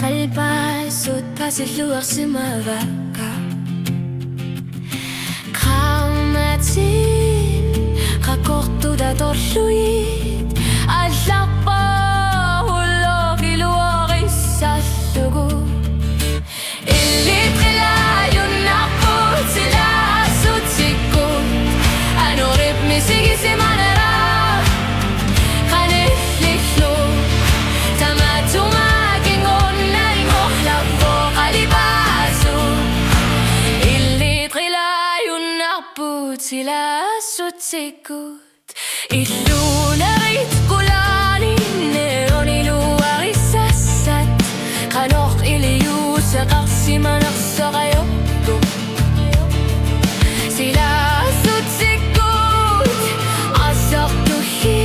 Trælpas ud passe lurer simmervaka Grammatin Rakortu da torluit Allappa hulog iluorissallugu Illi trilayun naput sila sutsikut Anu ripmisigi simanera sila sutsikut Illunerit kulani neon iluarissassat Qanoq iliuseqarsimanaqsaqayottu sila sutsikut assartuhi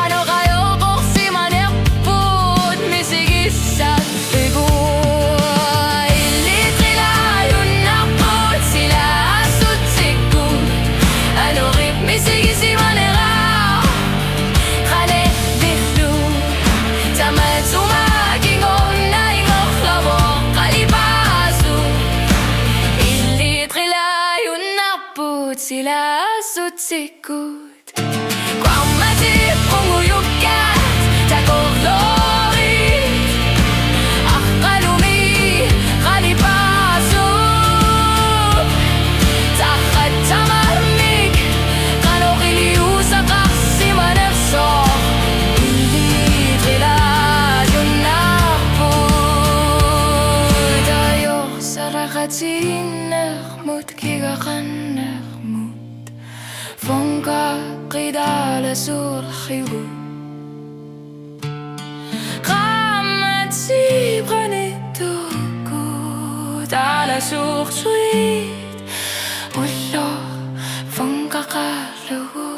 anoqayoqorsimanerput misigissappigu sila sutsikut Grammatik unguyukkat takorlorit Aqalumi qalipasut Taqat tamahmik qanoqiliusaqarsimanersoq Illit qilayun naqput Ayoq saraqatinnermut kigaqanner Fonka qidala surxigu Qamatsi qanitukut ala sursuit Ullo fonka qalugu